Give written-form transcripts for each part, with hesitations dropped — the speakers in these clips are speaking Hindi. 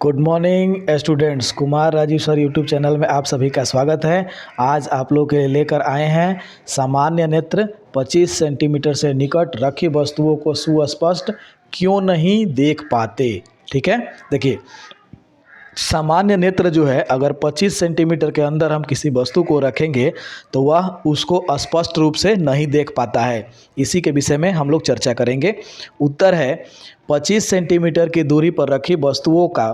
Good morning students. Kumar Rajeev sir YouTube channel में आप सभी का स्वागत है। आज आप लोग के लिए लेकर आए हैं सामान्य नेत्र 25 सेंटीमीटर से निकट रखी वस्तुओं को सुस्पष्ट क्यों नहीं देख पाते। ठीक है, देखिए सामान्य नेत्र जो है अगर 25 सेंटीमीटर के अंदर हम किसी वस्तु को रखेंगे तो वह उसको स्पष्ट रूप से नहीं देख पाता है। इसी के विषय में हम लोग चर्चा करेंगे। उत्तर है 25 सेंटीमीटर की दूरी पर रखी वस्तुओं का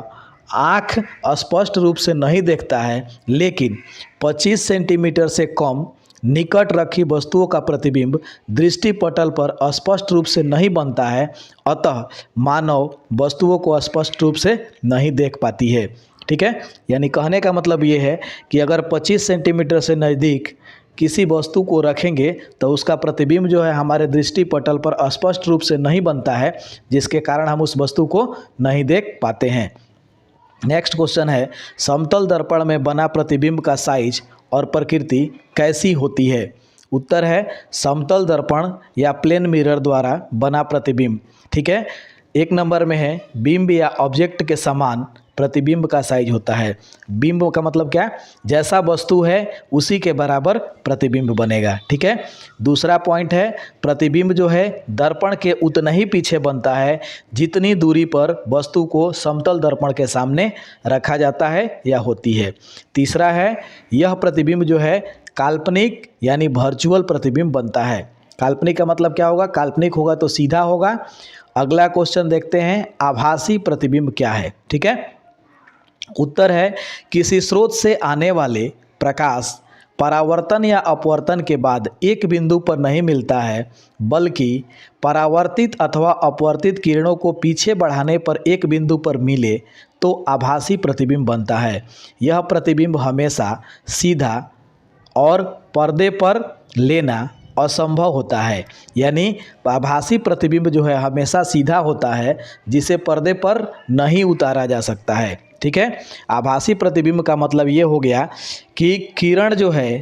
आँख स्पष्ट रूप से नहीं देखता है, लेकिन 25 सेंटीमीटर से कम निकट रखी वस्तुओं का प्रतिबिंब दृष्टिपटल पर स्पष्ट रूप से नहीं बनता है। अतः मानव वस्तुओं को स्पष्ट रूप से नहीं देख पाती है। ठीक है, यानी कहने का मतलब ये है कि अगर 25 सेंटीमीटर से नज़दीक किसी वस्तु को रखेंगे तो उसका प्रतिबिंब जो है हमारे दृष्टिपटल पर स्पष्ट रूप से नहीं बनता है, जिसके कारण हम उस वस्तु को नहीं देख पाते हैं। नेक्स्ट क्वेश्चन है, समतल दर्पण में बना प्रतिबिंब का साइज और प्रकृति कैसी होती है। उत्तर है समतल दर्पण या प्लेन मिरर द्वारा बना प्रतिबिंब। ठीक है, एक नंबर में है बिंब या ऑब्जेक्ट के समान प्रतिबिंब का साइज होता है। बिंब का मतलब क्या, जैसा वस्तु है उसी के बराबर प्रतिबिंब बनेगा। ठीक है, दूसरा पॉइंट है प्रतिबिंब जो है दर्पण के उतना ही पीछे बनता है जितनी दूरी पर वस्तु को समतल दर्पण के सामने रखा जाता है या होती है। तीसरा है यह प्रतिबिंब जो है काल्पनिक यानी वर्चुअल प्रतिबिंब बनता है। काल्पनिक का मतलब क्या होगा, काल्पनिक होगा तो सीधा होगा। अगला क्वेश्चन देखते हैं, आभासी प्रतिबिंब क्या है। ठीक है, उत्तर है किसी स्रोत से आने वाले प्रकाश परावर्तन या अपवर्तन के बाद एक बिंदु पर नहीं मिलता है, बल्कि परावर्तित अथवा अपवर्तित किरणों को पीछे बढ़ाने पर एक बिंदु पर मिले तो आभासी प्रतिबिंब बनता है। यह प्रतिबिंब हमेशा सीधा और पर्दे पर लेना असंभव होता है। यानी आभासी प्रतिबिंब जो है हमेशा सीधा होता है, जिसे पर्दे पर नहीं उतारा जा सकता है। ठीक है, आभासी प्रतिबिंब का मतलब ये हो गया कि किरण जो है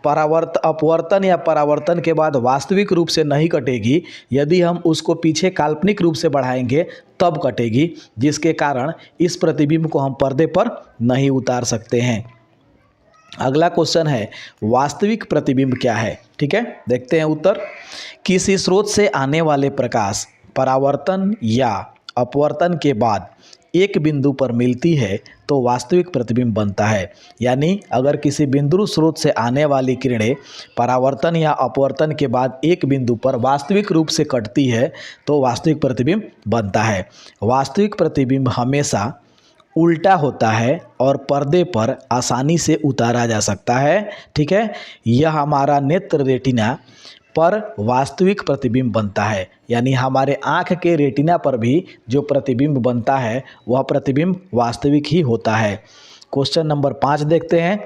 अपवर्तन या परावर्तन के बाद वास्तविक रूप से नहीं कटेगी, यदि हम उसको पीछे काल्पनिक रूप से बढ़ाएंगे तब कटेगी, जिसके कारण इस प्रतिबिंब को हम पर्दे पर नहीं उतार सकते हैं। अगला क्वेश्चन है वास्तविक प्रतिबिंब क्या है। ठीक है, देखते हैं उत्तर। किसी स्रोत से आने वाले प्रकाश परावर्तन या अपवर्तन के बाद एक बिंदु पर मिलती है तो वास्तविक प्रतिबिंब बनता है। यानी अगर किसी बिंदु स्रोत से आने वाली किरणें परावर्तन या अपवर्तन के बाद एक बिंदु पर वास्तविक रूप से कटती है तो वास्तविक प्रतिबिंब बनता है। वास्तविक प्रतिबिंब हमेशा उल्टा होता है और पर्दे पर आसानी से उतारा जा सकता है। ठीक है, यह हमारा नेत्र रेटिना पर वास्तविक प्रतिबिंब बनता है। यानी हमारे आँख के रेटिना पर भी जो प्रतिबिंब बनता है वह प्रतिबिंब वास्तविक ही होता है। क्वेश्चन नंबर 5 देखते हैं,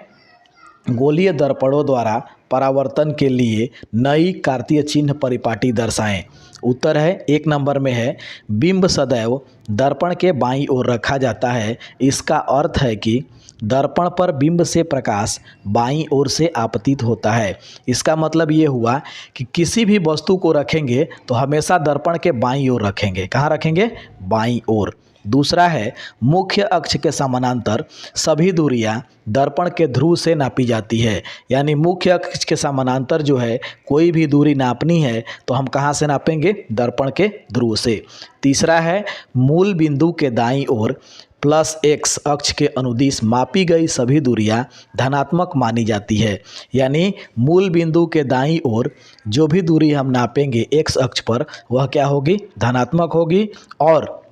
गोलीय दर्पणों द्वारा परावर्तन के लिए नई कार्तीय चिन्ह परिपाटी दर्शाएं। उत्तर है एक नंबर में है बिंब सदैव दर्पण के बाईं ओर रखा जाता है। इसका अर्थ है कि दर्पण पर बिंब से प्रकाश बाईं ओर से आपतित होता है। इसका मतलब ये हुआ कि किसी भी वस्तु को रखेंगे तो हमेशा दर्पण के बाईं ओर रखेंगे। कहाँ रखेंगे, बाईं ओर। दूसरा है मुख्य अक्ष के समानांतर सभी दूरियां दर्पण के ध्रुव से नापी जाती है। यानी मुख्य अक्ष के समानांतर जो है कोई भी दूरी नापनी है तो हम कहाँ से नापेंगे, दर्पण के ध्रुव से। तीसरा है मूल बिंदु के दाईं ओर +x अक्ष के अनुदिश मापी गई सभी दूरियां धनात्मक मानी जाती है। यानी मूल बिंदु के दाईं ओर जो भी दूरी हम नापेंगे x अक्ष पर वह क्या होगी, धनात्मक होगी, और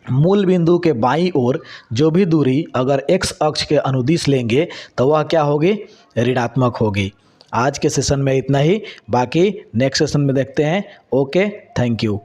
मूल बिंदु के बाईं ओर जो भी दूरी अगर x अक्ष के अनुदिश लेंगे तो वह क्या होगी, ऋणात्मक होगी। आज के सेशन में इतना ही, बाकी नेक्स्ट सेशन में देखते हैं। Okay, thank you.